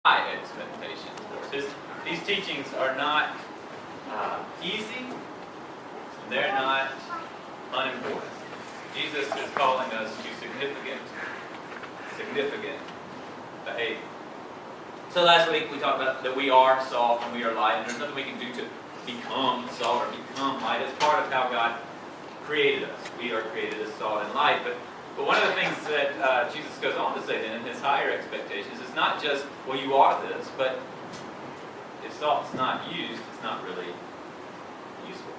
high expectations. These teachings are not easy, and they're not unimportant. Jesus is calling us to significant behavior. So last week we talked about that we are salt and we are light, and there's nothing we can do to become salt or become light. It's part of how God created us. We are created as salt and light. But one of the things that Jesus goes on to say then in his higher expectations is not just, well, you are this, but if salt's not used, it's not really useful.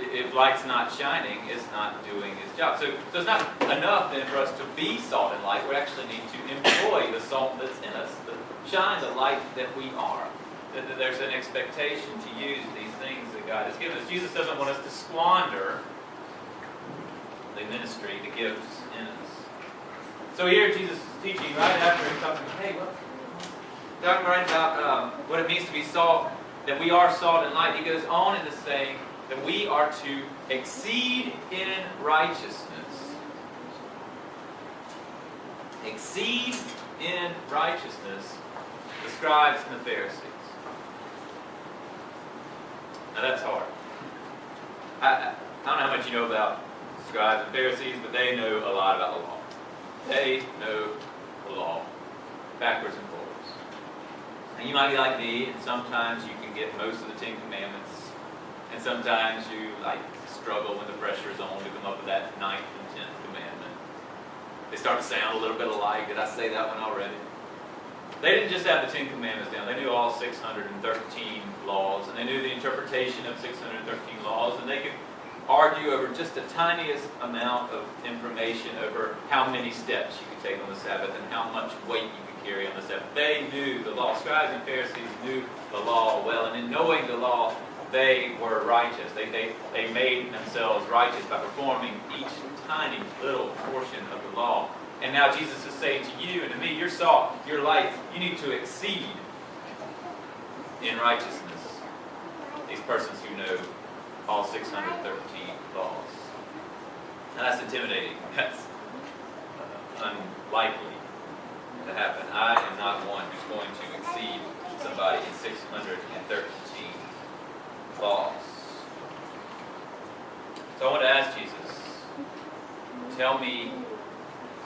If light's not shining, it's not doing its job. So it's not enough then for us to be salt and light. We actually need to employ the salt that's in us, to shine the light that we are. That there's an expectation to use these things that God has given us. Jesus doesn't want us to squander the ministry, the gifts in us. So here Jesus is teaching right after he's talking right about what it means to be salt, that we are salt and light. He goes on into saying that we are to exceed in righteousness. Exceed in righteousness the scribes and the Pharisees. Now that's hard. I don't know how much you know about scribes and Pharisees, but they know a lot about the law. They know the law backwards and forwards. And you might be like me, and sometimes you can get most of the Ten Commandments, and sometimes you struggle when the pressure is on to come up with that 9th and 10th commandment. They start to sound a little bit alike. Did I say that one already? They didn't just have the Ten Commandments down. They knew all 613 laws, and they knew the interpretation of 613 laws, and they could argue over just the tiniest amount of information over how many steps you could take on the Sabbath and how much weight you could carry on the Sabbath. They knew the law. Scribes and Pharisees knew the law well, and in knowing the law, they were righteous. They made themselves righteous by performing each tiny little portion of the law. And now Jesus is saying to you and to me, your salt, your light, you need to exceed in righteousness these persons who know all 613 laws. Now that's intimidating. That's unlikely to happen. I am not one who's going to exceed somebody in 613 laws. So I want to ask Jesus, tell me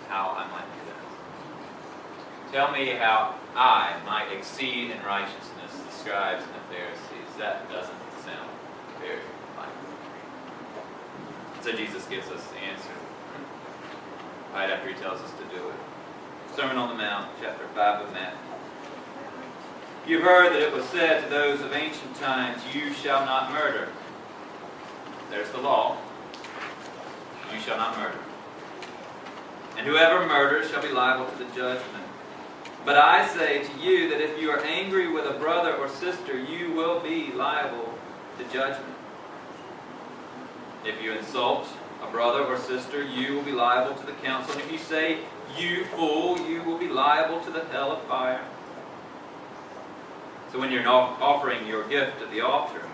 how I might do that. Tell me how I might exceed in righteousness the scribes and the Pharisees. That doesn't sound very likely. So Jesus gives us the answer right after he tells us to do it. Sermon on the Mount, chapter 5 of Matthew. You've heard that it was said to those of ancient times, you shall not murder. There's the law. You shall not murder. And whoever murders shall be liable to the judgment. But I say to you that if you are angry with a brother or sister, you will be liable to judgment. If you insult a brother or sister, you will be liable to the council. And if you say, you fool, you will be liable to the hell of fire. So when you're offering your gift at the altar,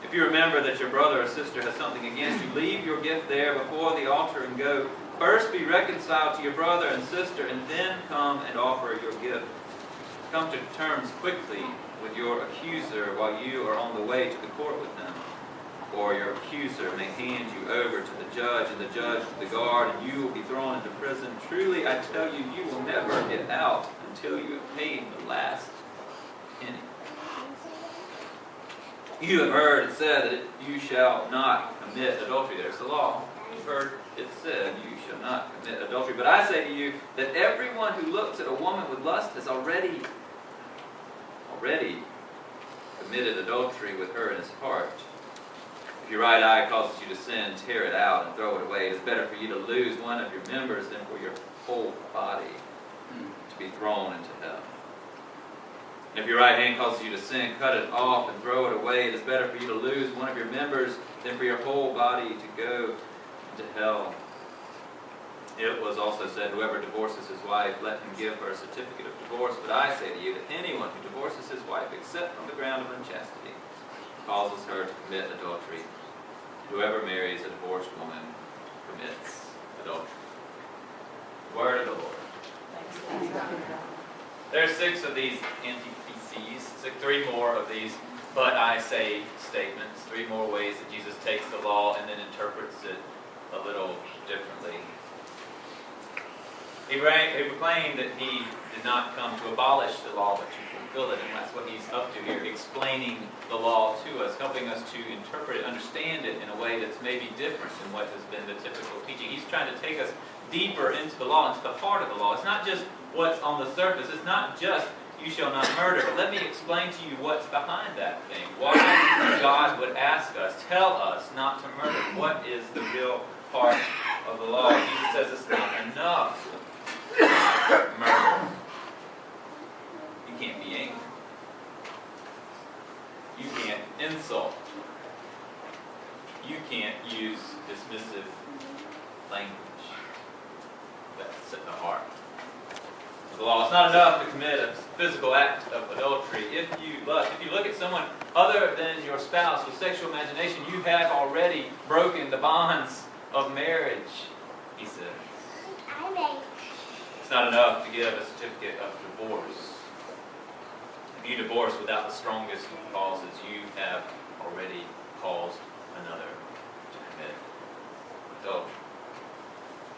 if you remember that your brother or sister has something against you, leave your gift there before the altar and go. First be reconciled to your brother and sister, and then come and offer your gift. Come to terms quickly with your accuser while you are on the way to the court with them. Or your accuser may hand you over to the judge, and the judge to the guard, and you will be thrown into prison. Truly, I tell you, you will never get out until you have paid the last penny. You have heard it said that you shall not commit adultery. There's the law. You've heard it said you shall not commit adultery. But I say to you that everyone who looks at a woman with lust has already committed adultery with her in his heart. If your right eye causes you to sin, tear it out and throw it away. It is better for you to lose one of your members than for your whole body to be thrown into hell. And if your right hand causes you to sin, cut it off and throw it away. It is better for you to lose one of your members than for your whole body to go into hell. It was also said, whoever divorces his wife, let him give her a certificate of divorce. But I say to you that anyone who divorces his wife, except on the ground of unchastity, causes her to commit adultery. Whoever marries a divorced woman commits adultery. Word of the Lord. There are 6 of these antitheses, 3 more of these but I say statements, 3 more ways that Jesus takes the law and then interprets it a little differently. He proclaimed that he did not come to abolish the law but to fulfill it, and that's what he's up to here, explaining the law to us, helping us to interpret it, understand it in a way that's maybe different than what has been the typical teaching. He's trying to take us deeper into the law, into the heart of the law. It's not just what's on the surface. It's not just you shall not murder. But let me explain to you what's behind that thing. Why God would ask us, tell us not to murder. What is the real heart of the law? Jesus says it's not enough to murder. You can't be angry. You can't insult. You can't use dismissive language. That's in the heart of the law. It's not enough to commit a physical act of adultery. If you lust, if you look at someone other than your spouse with sexual imagination, you have already broken the bonds of marriage, he says. It's not enough to give a certificate of divorce. If you divorce without the strongest of causes, you have already caused another to commit adultery.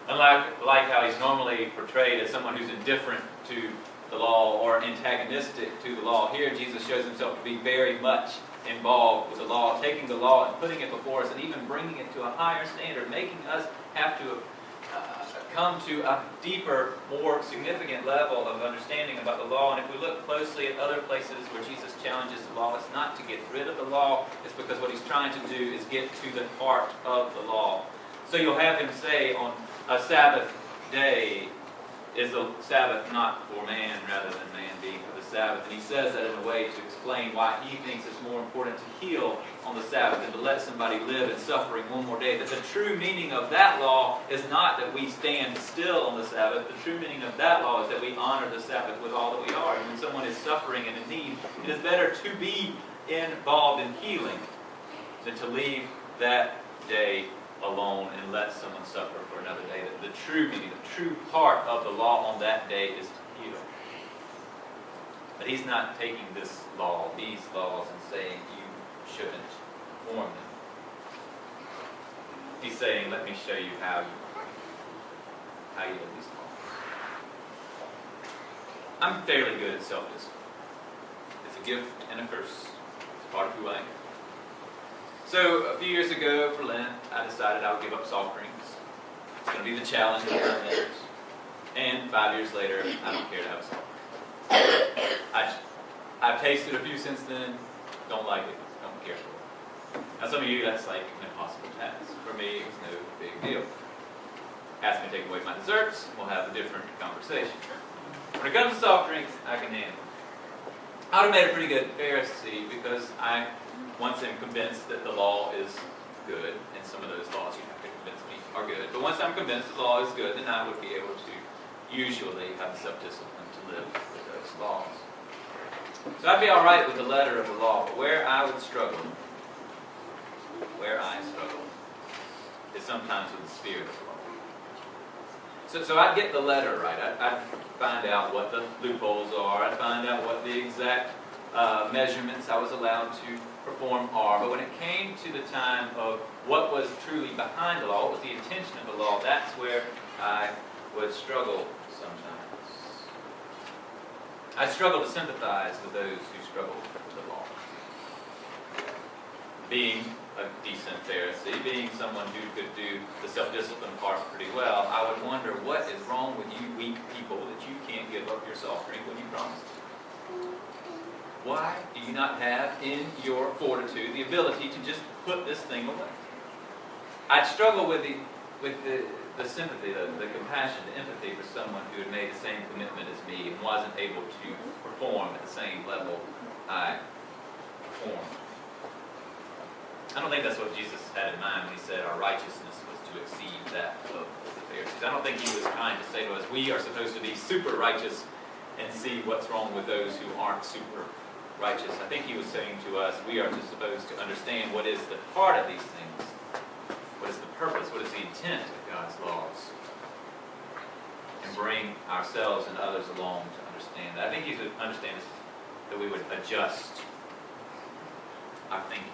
Unlike how he's normally portrayed as someone who's indifferent to the law or antagonistic to the law, here Jesus shows himself to be very much involved with the law, taking the law and putting it before us and even bringing it to a higher standard, making us have to come to a deeper, more significant level of understanding about the law. And if we look closely at other places where Jesus challenges the law, it's not to get rid of the law, it's because what he's trying to do is get to the heart of the law. So you'll have him say on a Sabbath day, is the Sabbath not for man rather than man being for the Sabbath? And he says that in a way to explain why he thinks it's more important to heal on the Sabbath than to let somebody live in suffering one more day. That the true meaning of that law is not that we stand still on the Sabbath. The true meaning of that law is that we honor the Sabbath with all that we are. And when someone is suffering and in need, it is better to be involved in healing than to leave that day alone and let someone suffer for another day. The true meaning, the true part of the law on that day is to heal. But he's not taking this law, these laws, and saying you shouldn't perform them. He's saying, let me show you how you live these laws. I'm fairly good at self-discipline. It's a gift and a curse. It's part of who I am. So a few years ago for Lent, I decided I would give up soft drinks. It's going to be the challenge of my Lent. And 5 years later, I don't care to have a soft drink. I've tasted a few since then. Don't like it. Don't care for it. Now some of you, that's like an impossible task. For me, it was no big deal. Ask me to take away my desserts, we'll have a different conversation. When it comes to soft drinks, I can handle it. I would have made a pretty good Pharisee because I once I'm convinced that the law is good, and some of those laws you have to convince me are good, but once I'm convinced the law is good, then I would be able to usually have the self-discipline to live with those laws. So I'd be all right with the letter of the law, but where I struggle is sometimes with the spirit of the law. So I'd get the letter right. I'd find out what the loopholes are. I'd find out what the exact measurements I was allowed to perform are. But when it came to the time of what was truly behind the law, what was the intention of the law, that's where I would struggle sometimes. I struggle to sympathize with those who struggle with the law. Being a decent Pharisee, being someone who could do the self-discipline part pretty well, I would wonder what is wrong with you weak people that you can't give up your soft drink when you promised to. Why do you not have in your fortitude the ability to just put this thing away? I'd struggle with the sympathy, the compassion, the empathy for someone who had made the same commitment as me and wasn't able to perform at the same level I performed. I don't think that's what Jesus had in mind when he said our righteousness was to exceed that of the Pharisees. I don't think he was trying to say to us, we are supposed to be super righteous and see what's wrong with those who aren't super righteous. I think he was saying to us, we are just supposed to understand what is the heart of these things. What is the purpose? What is the intent of God's laws? and bring ourselves and others along to understand that. I think He would understand that we would adjust our thinking.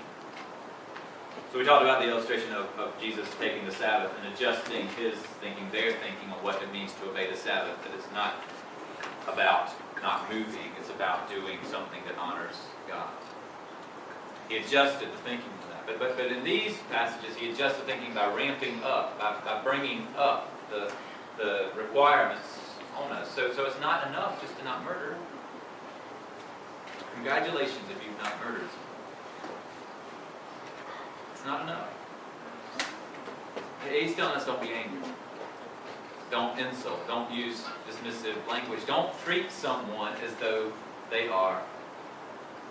So we talked about the illustration of Jesus taking the Sabbath and adjusting His thinking, their thinking on what it means to obey the Sabbath. That it's not about not moving, it's about doing something that honors God. He adjusted the thinking to that. But in these passages, He adjusts the thinking by ramping up, by bringing up the requirements on us. So it's not enough just to not murder. Congratulations if you've not murdered someone. It's not enough. He's telling us don't be angry. Don't insult. Don't use dismissive language. Don't treat someone as though they are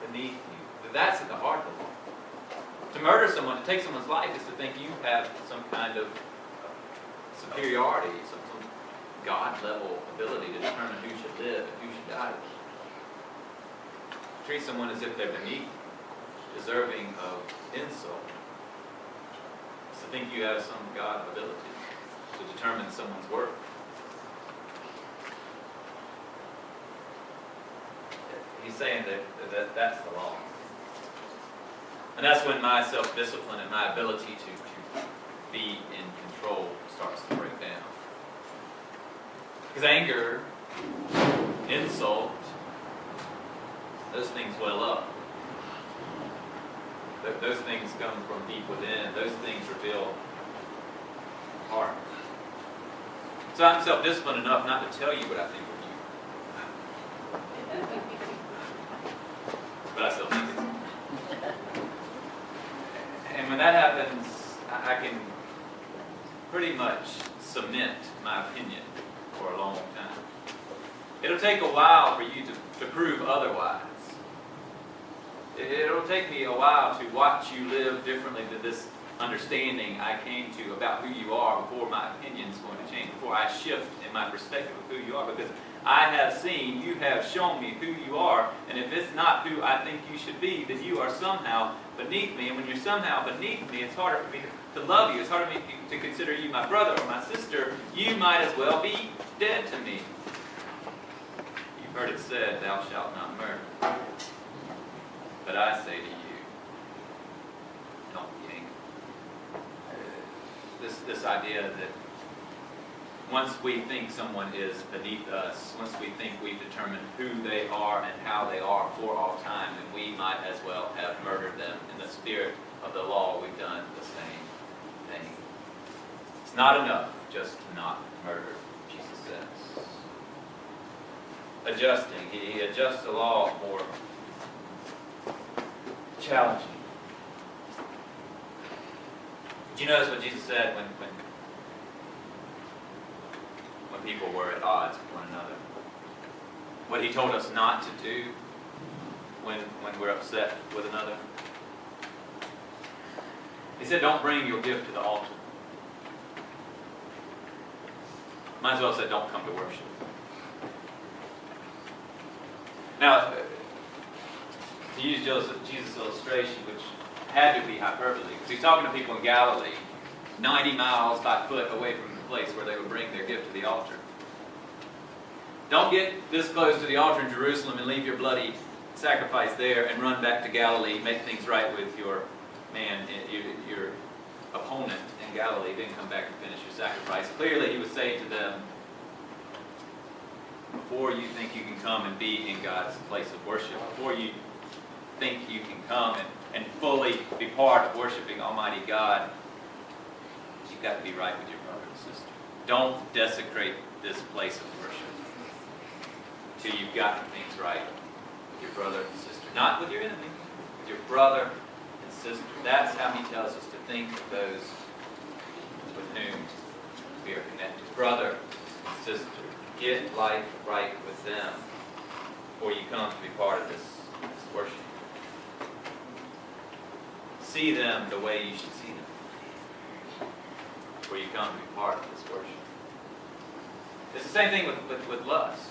beneath you. That's at the heart of the law. To murder someone, to take someone's life, is to think you have some kind of superiority, some God-level ability to determine who should live and who should die. Treat someone as if they're beneath, deserving of insult. It's to think you have some God ability to determine someone's worth. He's saying that that's the law. And that's when my self-discipline and my ability to be in control starts to break down. Because anger, insult, those things well up. Those things come from deep within. Those things reveal heart. So I'm self-disciplined enough not to tell you what I think of you. But I still think it. And when that happens, I can pretty much cement my opinion for a long time. It'll take a while for you to prove otherwise. It'll take me a while to watch you live differently than this understanding I came to about who you are before my opinion's going to change, before I shift in my perspective of who you are. Because I have seen, you have shown me who you are, and if it's not who I think you should be, then you are somehow beneath me. And when you're somehow beneath me, it's harder for me to love you. It's harder for me to consider you my brother or my sister. You might as well be dead to me. You've heard it said, thou shalt not murder. But I say to you, don't be angry. This idea that once we think someone is beneath us, once we think we've determined who they are and how they are for all time, then we might as well have murdered them. In the spirit of the law, we've done the same thing. It's not enough just to not murder, Jesus says. Adjusting. He adjusts the law more challenging. Did you notice what Jesus said when people were at odds with one another? What He told us not to do when we're upset with another? He said, don't bring your gift to the altar. Might as well have said, don't come to worship. Now, to use Jesus' illustration, which had to be hyperbole, because He's talking to people in Galilee, 90 miles by foot away from the place where they would bring their gift to the altar. Don't get this close to the altar in Jerusalem and leave your bloody sacrifice there and run back to Galilee, make things right with your opponent in Galilee, then come back and finish your sacrifice. Clearly, He was saying to them, before you think you can come and be in God's place of worship, before you think you can come and fully be part of worshiping Almighty God, you've got to be right with your brother and sister. Don't desecrate this place of worship till you've gotten things right with your brother and sister. Not with your enemy, with your brother and sister. That's how He tells us to think of those with whom we are connected. Brother and sister. Get life right with them before you come to be part of this worship. See them the way you should see them before you come to be part of this worship. It's the same thing with lust,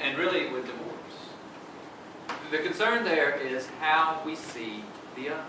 and really with divorce. The concern there is how we see the other.